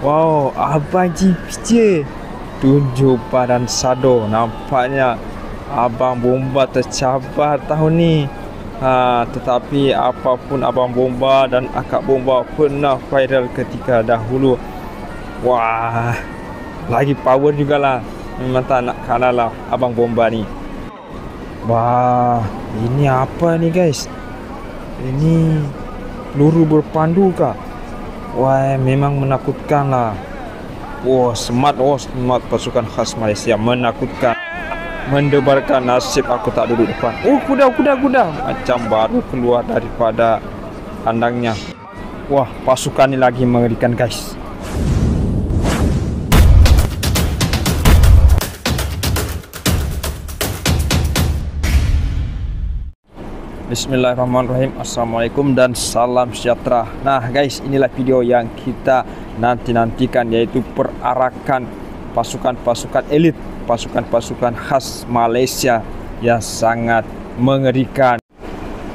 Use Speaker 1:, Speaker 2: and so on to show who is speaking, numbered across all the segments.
Speaker 1: Wow, Abang GPJ tunjuk badan Sado. Nampaknya Abang Bomba tercabar tahun ni. Tetapi apapun Abang Bomba dan Akak Bomba pernah viral ketika dahulu. Wah, lagi power jugalah. Memang tak nak kalah lah Abang Bomba ni. Wah, ini apa ni guys? Ini peluru berpandu kah? Wah, memang menakutkan lah. Wah, smart pasukan khas Malaysia. Menakutkan. Mendebarkan nasib aku tak duduk depan. Oh, kuda. Macam baru keluar daripada kandangnya. Wah, pasukan ni lagi mengerikan guys. Bismillahirrahmanirrahim. Assalamualaikum dan salam sejahtera. Nah guys, inilah video yang kita nantikan, yaitu perarakan pasukan-pasukan elit, pasukan-pasukan khas Malaysia yang sangat mengerikan,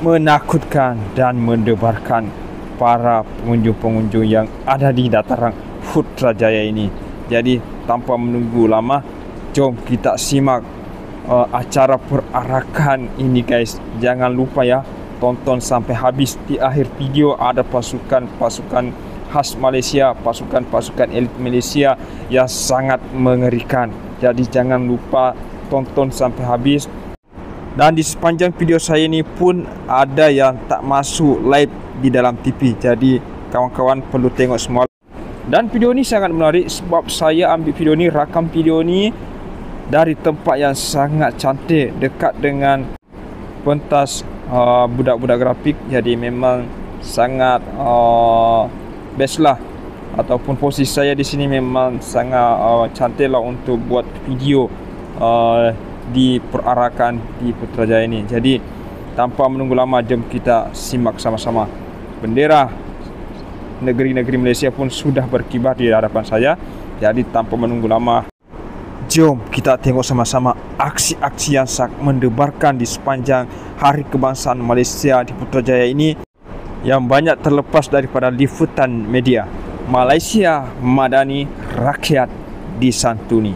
Speaker 1: menakutkan dan mendebarkan para pengunjung-pengunjung yang ada di dataran Putrajaya ini. Jadi tanpa menunggu lama, jom kita simak acara perarakan ini guys. Jangan lupa ya, tonton sampai habis. Di akhir video ada pasukan-pasukan khas Malaysia, pasukan-pasukan elit Malaysia yang sangat mengerikan. Jadi jangan lupa tonton sampai habis. Dan di sepanjang video saya ini pun ada yang tak masuk live di dalam TV. Jadi kawan-kawan perlu tengok semua. Dan video ini sangat menarik sebab saya ambil video ini, rakam video ini dari tempat yang sangat cantik, dekat dengan pentas budak-budak grafik. Jadi memang sangat best lah, ataupun posisi saya di sini memang sangat cantik lah untuk buat video di perarakan di Putrajaya ini. Jadi tanpa menunggu lama, jom kita simak sama-sama. Bendera negeri-negeri Malaysia pun sudah berkibar di hadapan saya. Jadi tanpa menunggu lama, jom kita tengok sama-sama aksi-aksi yang sangat mendebarkan di sepanjang Hari Kebangsaan Malaysia di Putrajaya ini, yang banyak terlepas daripada liputan media. Malaysia Madani, rakyat disantuni.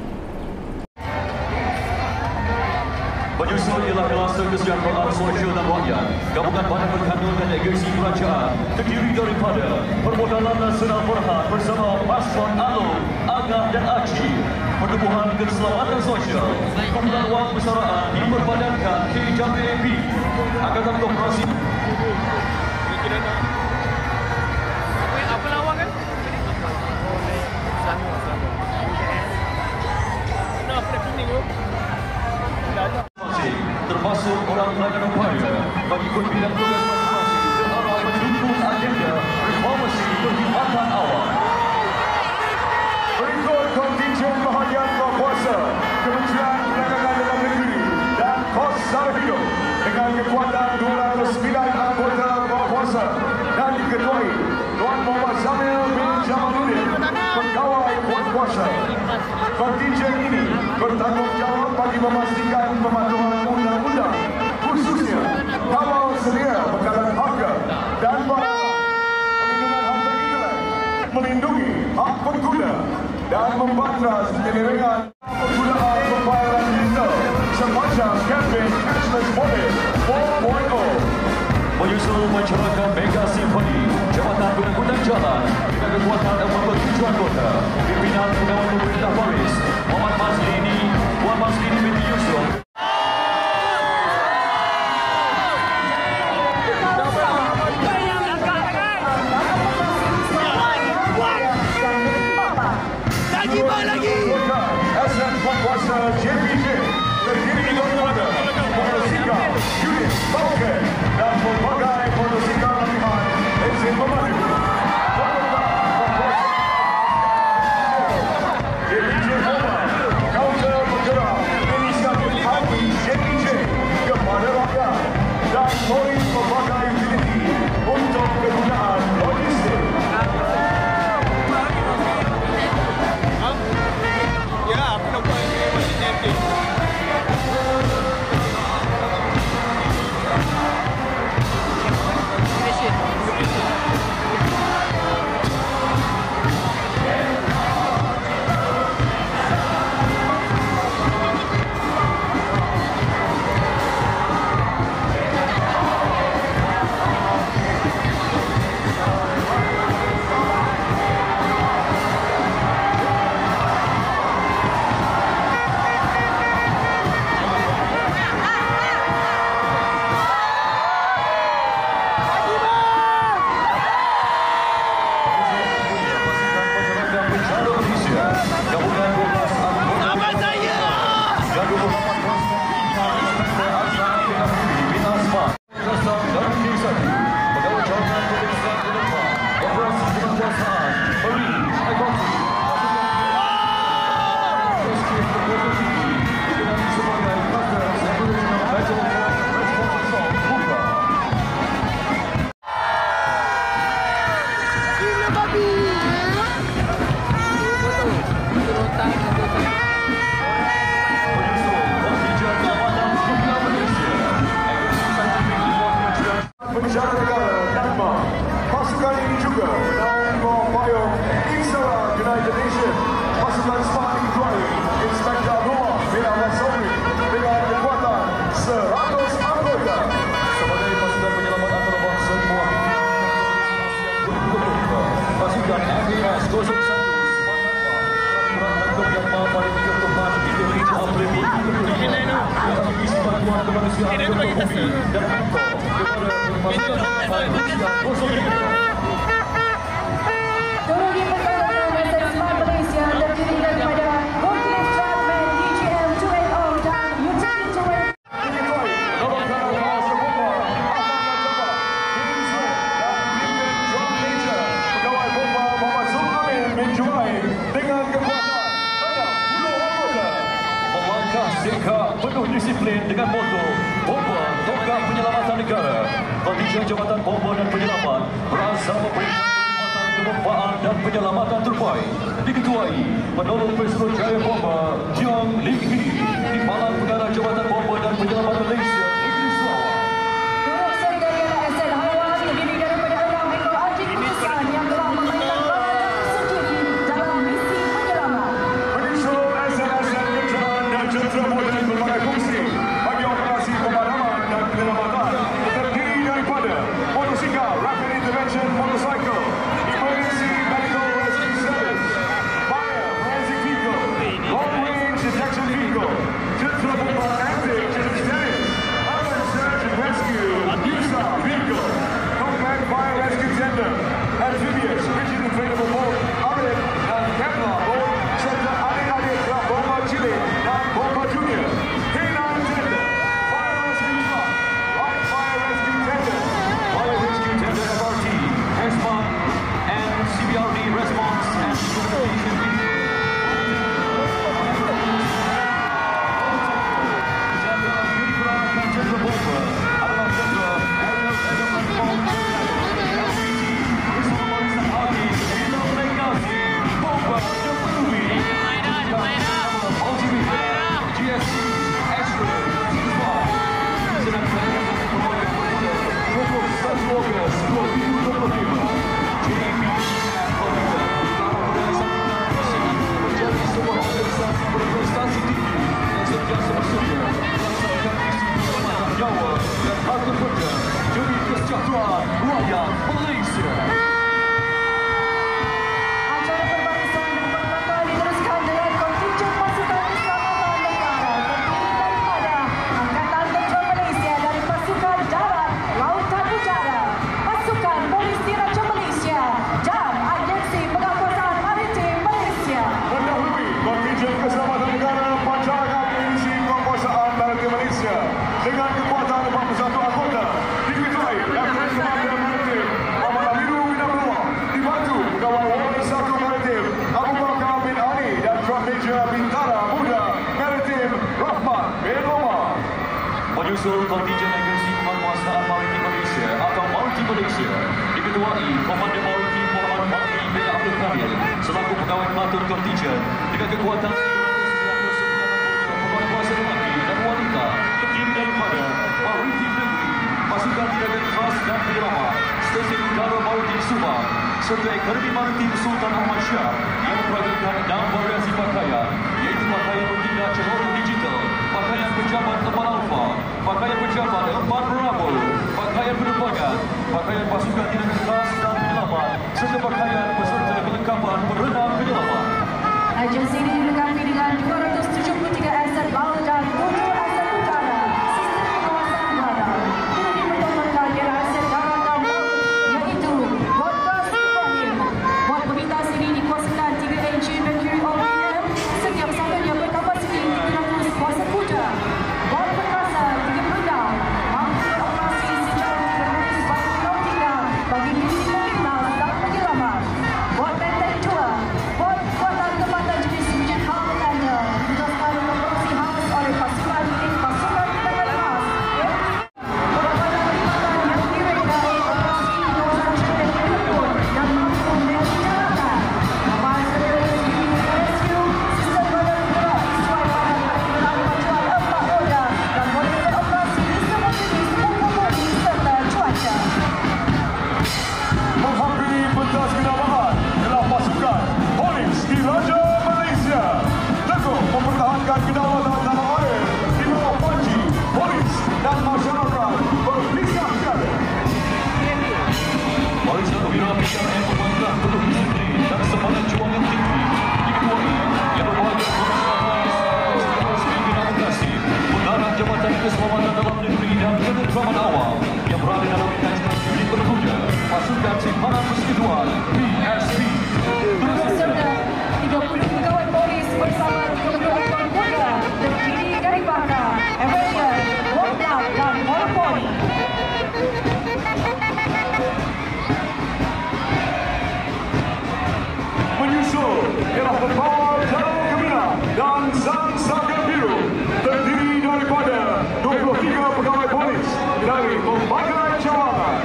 Speaker 2: Menyusul ialah Kelasa Kesejahteraan Sosial dan Rakyat, Gabungan Badan Berkandung dan Agensi Kerajaan, terdiri daripada Permodalan Nasional Berhad bersama Paslon Alor, Agah dan Aci. Pertubuhan Keselamatan Sosial, Kumpulan Wang Persaraan diperbadankan KJAP, Angkatan Koperasi. Apa lawak kan? Termasuk orang pelajar upaya bagi pimpinan tugas masing-masing ke arah mendukung agenda reformasi perkhidmatan awam. Berikut kontingen bahagian berkuasa Kementerian Perdagangan Dalam Negeri dan Kos Sara Hidup dengan kekuatan 209 anggota berkuasa dan diketuai Tuan Muhammad Zamil bin Jamaluddin, Pegawai Berkuasa. Kontingen ini bertanggungjawab bagi memastikan pematuhan undang-undang, khususnya kawal sedia bekalan harga dan barang, perlindungan harta intelek, melindungi hak pengguna dan membantras penyelewengan penggunaan pembayaran digital semacam campaign cashless wallet 4.0. Menyusul masyarakat Mega Simfoni, Jabatan Pengangkutan Jalan dengan kekuatan 47 anggota, pimpinan Pegawai Pemerintah Baris, Muhammad Maslini binti Yusuf. Lagi. SN Berkuasa JPJ terdiri daripada motosikal, unit, bauken dan pelbagai motosikal latihan mesin pemandu. siap untuk hobi dan mentor kepada pasukan Malaysia 03.
Speaker 3: Turut diperkenalkan Western Smart Malaysia terdiri daripada Goldcliff Trackman DGM 280 dan Utility Terrain.
Speaker 2: Dengan kekuatan 60 anggota melangkah singkat penuh disiplin dengan moto Bomba Tongkat Penyelamatan Negara. Kontingen Jabatan Bomba dan Penyelamat berasa memberikan perkhidmatan kegempaan dan penyelamatan terbaik. Diketuai Penolong Pesuruh Jaya Bomba Jiang Ling Hee, Timbalan Pengarah Jabatan Bomba dan Penyelamat Malaysia Negeri Sarawak.
Speaker 3: Turut serta ialah aset haiwan terdiri daripada 6 ekor anjing pelisan yang telah memainkan peranan tersendiri dalam misi penyelamat.
Speaker 2: Menyusul aset-aset kenderaan dan jentera moden berbagai fungsi bagi operasi pemadaman dan penyelamatan terdiri daripada motosikal Rapid Intervention Motorcycle, Emergency Medical Rescue Service, Fire Forensic Vehicle, Long Range Detection Vehicle, jentera bomba active Genetics, Urban Search and Rescue, USA Vehicle, Compact Fire Rescue Tender, Amphibious Rigid Inflatable Boat, Arid dan Kevlar Boat, serta adik-adik Kelas Bomba Cilik dan Bomba Junior, K9 Tender, Fire Rescue Truck, Light Fire Rescue Tender, Fire Rescue Tender FRT, Response and CBRD Response and Communication Vehicle. Jentera yang diperanakan jentera bomba adalah jentera Aerial Element Bomb LPT, bersama barisan ahli implementasi bomba terpenuhi GSC X-Ray sedang dilakukan pembangunan pukul 1 Ogos 2025. JP menjadi sebuah organisasi berprestasi tinggi yang sentiasa bersedia melaksanakan misi penyelamatan nyawa dan harta benda demi kesejahteraan rakyat Malaysia.
Speaker 3: Acara perbarisan dan pengangkatan diteruskan dengan kontingen pasukan keselamatan negara terdiri daripada Angkatan Tentera Malaysia dari Pasukan Darat, Lautan Udara, Pasukan Polis Diraja Malaysia dan Agensi Pengakuasaan Maritim Malaysia.
Speaker 2: Mendahului kontingen keselamatan negara Pancaran Agensi Penguasaan Maritim Malaysia dengan kekuatan 41 anggota diketuai Lieutenant Commander Maritim Muhammad Amirul bin Abdul Wahab, dibantu Pegawai Wali 1 Maritim Abu Bakar bin Ali dan Drum Major Bintara Muda Maritim Rahmat bin Omar. Menyusul kontingen Agensi Penguasaan Maritim Malaysia atau Maritim Malaysia diketuai Komandan Maritim Muhammad Mahdi bin Abdul Kamil selaku pegawai pelatur kontingen dengan kekuatan 399 anggota pegawai kuasa lelaki dan wanita terdiri daripada Maritim Negeri, Pasukan Tiraga Khas dan Penyelamat, Stesen Udara Maritim Subang, serta Akademi Maritim Sultan Ahmad Shah yang memperagakan 6 variasi pakaian iaitu pakaian bertindak celana digital, pakaian pejabat 4 Alfa, pakaian pejabat 4 Bravo, pakaian penerbangan, pakaian pasukan tiraga khas dan penyelamat, serta pakaian beserta kelengkapan berenang penyelamat.
Speaker 3: Agensi ini dilengkapi dengan 273 aset laut dan 7 aset udara, sistem pengawasan udara. Turut dipertontonkan ialah aset darat dan laut, iaitu Broadcast Ibrahim. Buat berita ini dikuasai
Speaker 2: ialah pembawa Jalur Gembira dan Sang Saka Biru, terdiri daripada 23 pegawai polis dari pelbagai cawangan.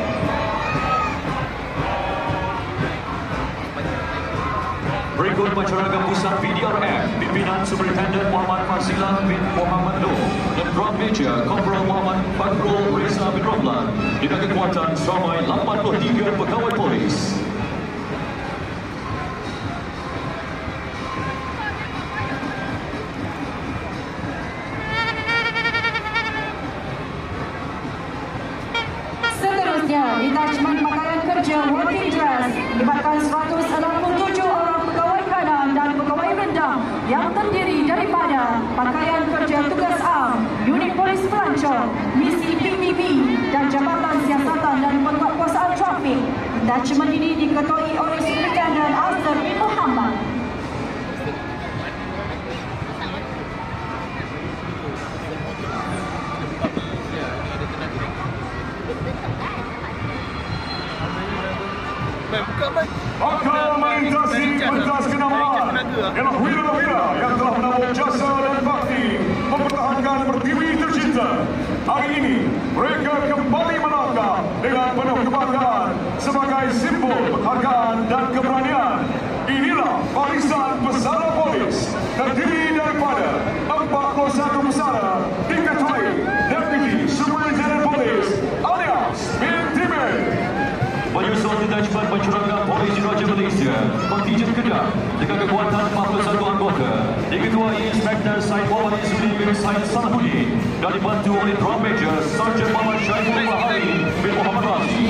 Speaker 4: Berikut Masyarakat Pusat PDRM, Pimpinan Superintendent Muhammad Fasilan bin Muhammad Nur dan Drum Major Korporal Muhammad Fadrul Reza bin Romlan dengan kekuatan seramai 83 pegawai polis.
Speaker 3: Seterusnya, Detachment Pakaian Kerja Working Dress melibatkan 167 orang pegawai kanan dan pegawai rendah yang terdiri daripada pakaian kerja tugas am, unit polis pelancong, misi PBB dan Jabatan Siasatan dan Penguatkuasaan Trafik. Detachment ini diketuai oleh Superintendent Azhar bin Muhammad.
Speaker 2: Akan melintasi pentas kenamaan ialah wira-wira yang telah menanggung jasa dan bakti mempertahankan Pertiwi tercinta. Hari ini mereka kembali melangkah dengan penuh kebanggaan sebagai simbol penghargaan dan keberanian. Inilah barisan pesara polis terdiri daripada 41 pesara diketuai Deputy Superintendent Polis alias bin Timur.
Speaker 4: Menyusul Detachment Penceramah Polis Diraja Malaysia, Kontingen Kedah dengan kekuatan 41 anggota diketuai Inspektor Said Muhammad Izzuddin bin Said Salahuddin dan dibantu oleh Drum Major Sarjan Muhammad Syaiful Bahari bin Muhammad Razi.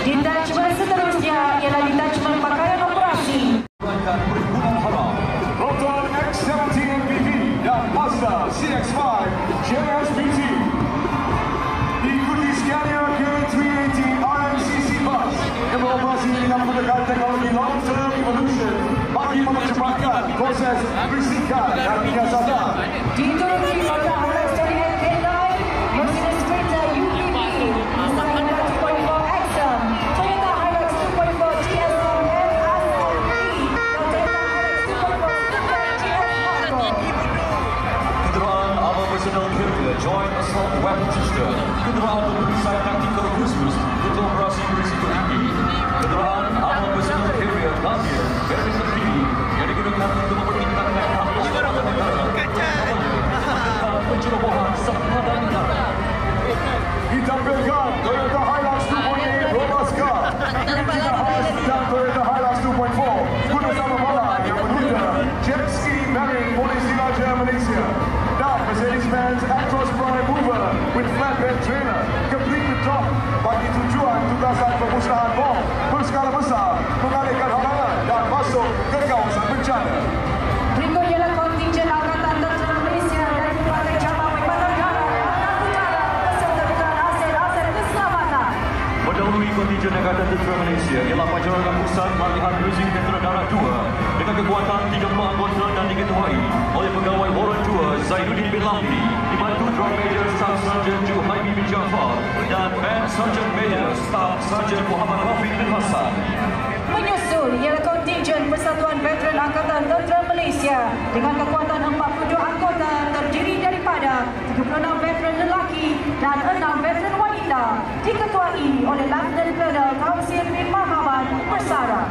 Speaker 3: Detachment seterusnya ialah Detachment Pakaian Operasi.
Speaker 4: Perhubungan haram.
Speaker 2: Rotan X-17 MPV dan Mazda CX-5 JSPT. Diikuti Scania K380 RMCC bus yang beroperasi dengan menggunakan teknologi long-term evolution bagi mempercepatkan proses berisikan dan penyiasatan.
Speaker 3: Diikuti oleh Hilux dari K9, Mercedes Sprinter UPV, Nissan Honda 2.4 Axon, Toyota Hilux 2.4 GSM SRT, dan Toyota Hilux 2.4 Super GS Cargo.
Speaker 4: Kenderaan Armor Personal Carrier Joint Assault Weapon System, kenderaan berperisai taktikal khusus untuk operasi berisiko tinggi, kenderaan Armor Personal Carrier Gambir versi terkini yang digunakan untuk mempertingkatkan keamanan negara, utamanya pencerobohan sempadan negara.
Speaker 2: Ditampilkan Toyota Hilux 2.8 Romaska dengan khas dan Toyota Hilux 2.4 guna sama balai yang berguna jet ski bearing Polis Diraja Malaysia dan Mercedes-Benz Actros Prime Mover with flatbed trailer complete with top bagi tujuan tugasan pemusnahan bom berskala besar, mengalihkan halangan dan masuk ke kawasan bencana.
Speaker 3: Berikut ialah kontingen Angkatan Tentera Malaysia dari pelbagai cabang Angkatan Darat, Angkatan Udara beserta dengan aset-aset keselamatan.
Speaker 4: Mendahului kontingen Angkatan Tentera Malaysia ialah Masyarakat Pusat Latihan Cruising Tentera Darat 2 dengan kekuatan 30 anggota dan diketuai oleh Pegawai Warrant 2 Zainuddin bin Lamli, dibantu Drum Major Staff Sergeant Juhaimi bin Jaafar dan Band Sergeant Major Staff Sergeant Muhammad Rafiq bin Hassan.
Speaker 3: Menyusul ialah kontingen Persatuan Veteran Angkatan Tentera Malaysia dengan kekuatan 42 anggota terdiri daripada 36 veteran lelaki dan 6 veteran wanita diketuai oleh Lieutenant Colonel Kausir bin Muhammad Bersara.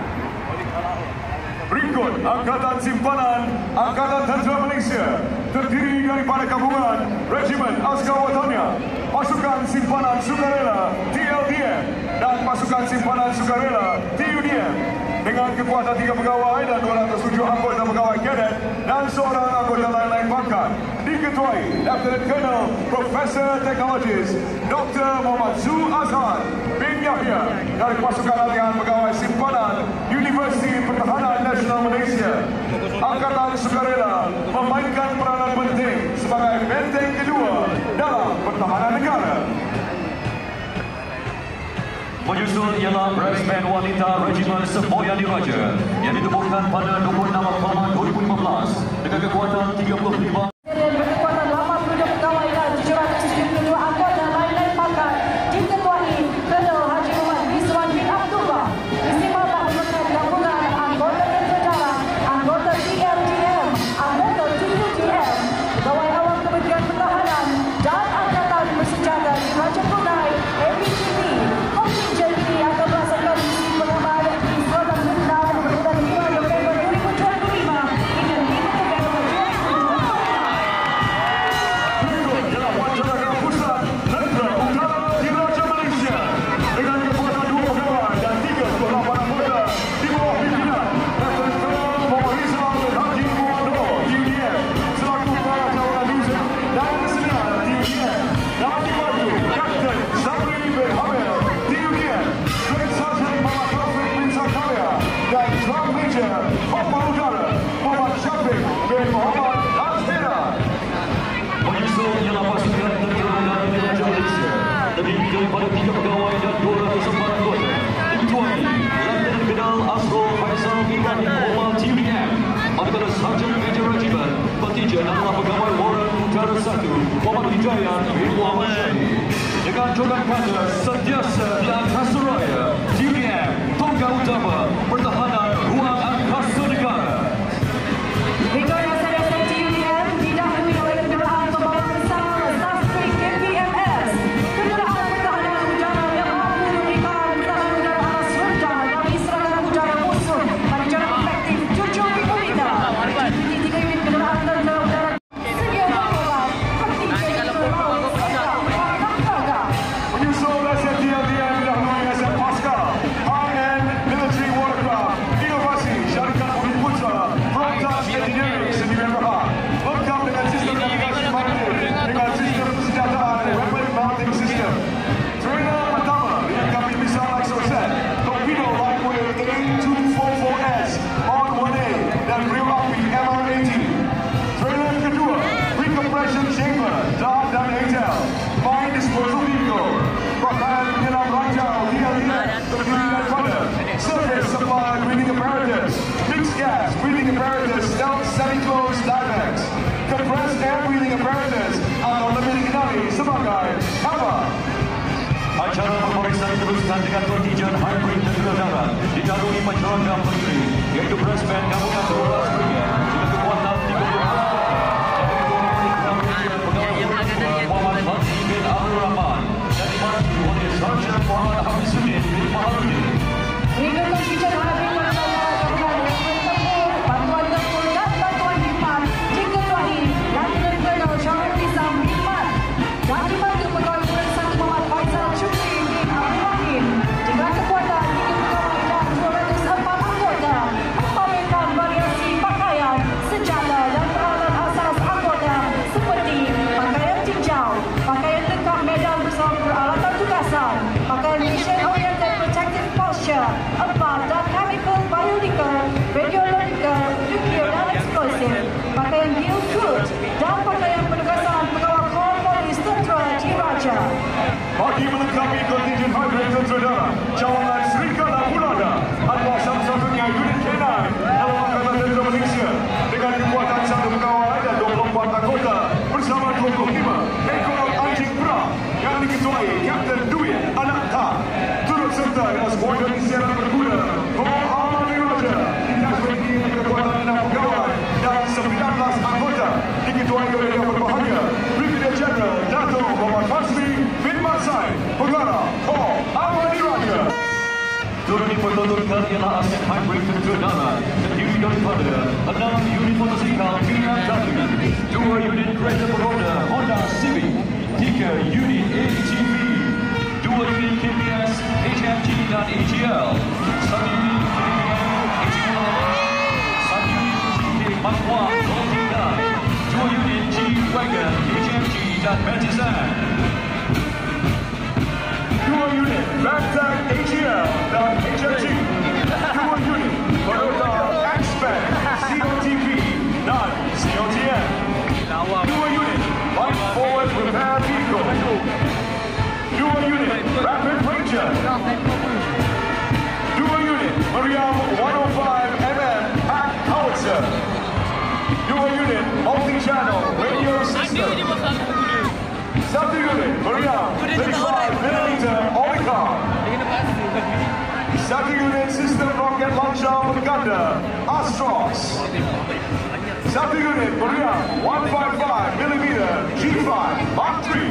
Speaker 2: Berikut Angkatan Simpanan Angkatan Tentera Malaysia terdiri daripada gabungan Regimen Askar Watania, Pasukan Simpanan Sukarela TLDM dan Pasukan Simpanan Sukarela TUDM dengan kekuatan 3 pegawai dan 207 anggota pegawai kadet dan seorang anggota lain-lain pangkat diketuai Lieutenant Colonel Profesor Teknologis Dr. Muhammad Zu Azhar bin Yahya dari Pasukan Latihan Pegawai Simpanan Universiti Pertahanan Nasional Malaysia. Angkatan Sukarela memainkan peranan penting sebagai benteng kedua dalam pertahanan negara.
Speaker 4: Menyusul ialah Brass Band Wanita Regimen Semboyan Diraja yang ditemukan pada 26 Oktober 2015 dengan kekuatan 35
Speaker 3: Dan berkekuatan 80 pegawai dan 772 anggota lain-lain pangkat diketuai Colonel Haji Muhammad Rizwan bin Abdullah, Istimewa Pasukan Gabungan Anggota Tentera
Speaker 2: Meja Kapal Udara Muhammad Syafiq bin Muhammad Azhira.
Speaker 4: Menyusul ialah pasukan tentera udara Raja Malaysia terdiri daripada 3 pegawai dan 204 anggota diketuai Letnan Kenal Asrul Faisal Ibrahim Omar TVM, manakala Sarjan Major Regimen Petijen adalah pegawai Warren Udara 1 Muhammad Hidayat bin Muhammad Syahid. Dengan jodoh kata Sentiasa di Angkasa Raya TVM Tongkat Utama Pertahanan Ruang Angkasa Negara.
Speaker 3: Victoria Sentiasa TVM didahului oleh kenderaan pembawa bersama Sastri KPMS, kenderaan pertahanan udara yang mampu memberikan pertahanan udara atas rendah dari serangan udara musuh pada jarak efektif 7,000 meter. Diikuti 3 unit kenderaan tentera udara sedia melakukan pertigaan terlalu sedang Naga.
Speaker 2: Menyusul aset TLDM didahului aset Pascal High-End Military Watercraft Inovasi Syarikat Bumi Putra Frontas Engineering Sdn Bhd, lengkap dengan sistem navigasi manual dengan sistem persenjataan weapon mounting system. Trailer pertama dilengkapi misal Exocet, torpedo lightweight A244S on 1A dan reel api MR-80. Trailer kedua recompression chamber DAR dan ATEL, mine disposal vehicle, pakaian penyelam ranjau DLE terdiri daripada surface supply breathing apparatus, mixed gas breathing apparatus, stealth semi-closed divex, compressed air breathing apparatus atau lebih dikenali sebagai HEPA.
Speaker 4: Acara pemeriksaan diteruskan dengan kontijen hybrid tentera darat didahului penceragam menteri iaitu Presiden Gabungan Terorang Brigade dengan kekuatan 30 pegawai Muhammad Fatih bin Abdul Rahman dan dibantu oleh Sarjan Muhammad Hamisuddin bin Maharudin.
Speaker 3: Hingga kontijen hybrid tentera gabungan yang bertempur bantuan tempur dan bantuan khidmat diketuai Letnan Kenal Syarul Nizam Hikmat dan dibantu pegawai Bulan 1 Muhammad Faisal Syukri bin Abdul Rahim dengan kekuatan 3 pegawai dan 204 anggota memamerkan variasi pakaian, senjata dan peralatan asas anggota seperti pakaian tinjau, pakaian lengkap medan bersama peralatan tugasan, pakaian mission oriented protective posture, empat dan chemical biological, radiological, nuclear dan eksplosif, pakaian gear food dan pakaian penugasan pegawai Kor Polis Tentera Diraja.
Speaker 2: Bagi melengkapi kontijen hybrid tentera darat, cawangan Serikala Pulada adalah satu-satunya unit K9 dalam Angkatan Tentera Malaysia dengan kekuatan 1 pegawai dan 24 anggota bersama 25 ekor anjing perang yang diketuai Kapten Dwi Anak Tak. Turut serta dalam skuadron siaran berkuda Kor Armada Raja didahului dengan kekuatan 6 pegawai dan 19 anggota diketuai oleh Yang Berbahagia Brigadier General Dato' Muhammad Fazli bin Masai, Pengarah Kor Armada Raja.
Speaker 4: Turut dipertontonkan ialah aset hybrid tentera darat terdiri daripada 6 unit motosikal BMW, 2 unit kereta beroda Honda Civic, 3 unit ATV, 2 unit KPS, HMG dan AGL, 1 unit KPM, AGL, 1 unit GK Makwa Loading Line, 2 unit G-Wagon, HMG dan Matisan.
Speaker 2: 2 unit Bagtag AGL dan HMG, 2 unit Toyota X-Spec COTV dan COTM, 2 unit Light Forward Repair Vehicle, 2 unit Rapid Ranger, 2 unit Meriam 105mm Pack Howitzer, 2 unit Multi-Channel Radio System, 1 unit Meriam 35mm Olicon, 1 unit System Rocket Launcher Berganda Astros, 1 unit Meriam 155mm G5 Mark III,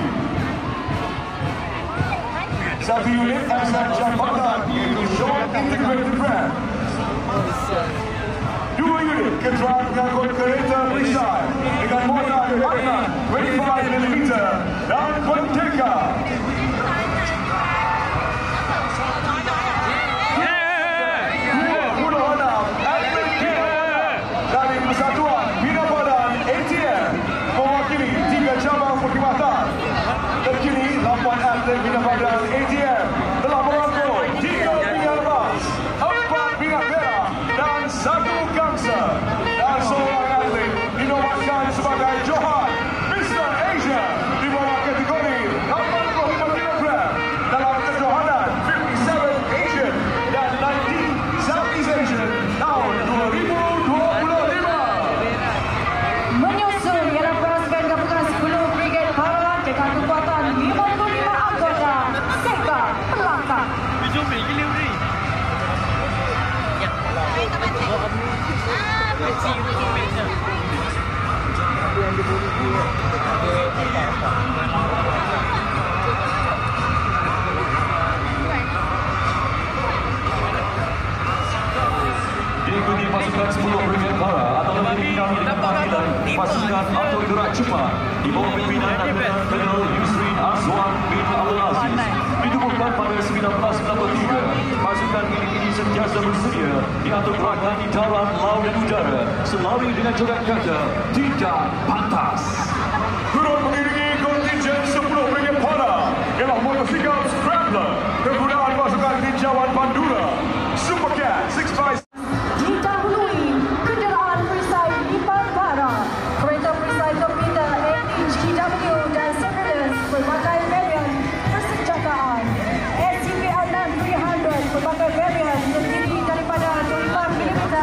Speaker 2: 1 unit SN Jabatan yaitu Short Integrated Ram, 2 unit kenderaan pengangkut kereta perisai dengan mortar Magnum 25mm dan Benteka. 2 bunuh atlet dari Persatuan Bina Badan ATM mewakili 3 cabang perkhidmatan. Terkini 8 atlet Bina Badan ATM telah merangkul 3 bintang emas, 4 bintang perak dan satu gangsa. Dan seorang atlet dinobatkan sebagai Johan Mr. Asia di bawah kategori 85 kg dalam kejohanan 57 Asian dan 19 Southeast Asian tahun 2025.
Speaker 3: Menyusul ialah pasukan gabungan 10 Brigade Para dengan kekuatan 55 anggota Seka Pelangkap.
Speaker 4: Diikuti pasukan 10 Brigade Para atau lebih dikenal dengan panggilan pasukan Auto Gerak Cepat di bawah pimpinan Lieutenant Colonel Yusrin Azwan bin Abdul Aziz. Ditubuhkan pada 1993, pasukan ini sentiasa bersedia diatur gerakan di darat, laut dan udara selalu dengan corak kata tidak pantas.
Speaker 2: Turut mengiringi kontingen 10 Brigade Para ialah motosikal Scrambler kegunaan pasukan tinjauan Bandura Supercat 656.
Speaker 3: Didahului kenderaan perisai lipat bara, kereta perisai komputer ATGW dan surveillance berbagai varian persenjataan, SUV Al-Nan 300 berbagai varian terdiri daripada 25mm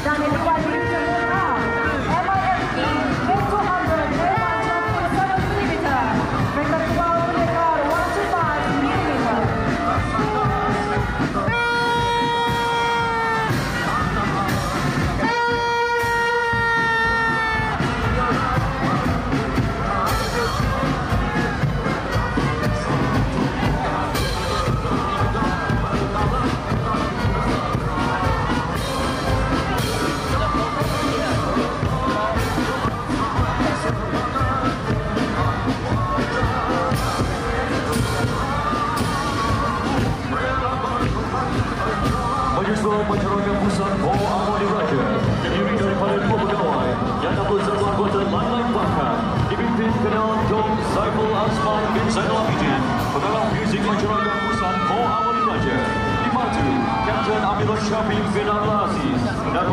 Speaker 3: dan 4mm MIFT M200 M127mm, kereta tua pendekar 125mm.
Speaker 4: Menyusul pencerokan pusat Bawah Amoni Raja terdiri daripada 2 pegawai yang dapat satu anggota lain-lain bahkan dipimpin Colonel Dom Saiful Asman bin Zainal Abidin, pengarah muzik pencerokan pusat Bawah Amoni Raja, dibantu Kapten Amir Syafiq bin Abdul Aziz dan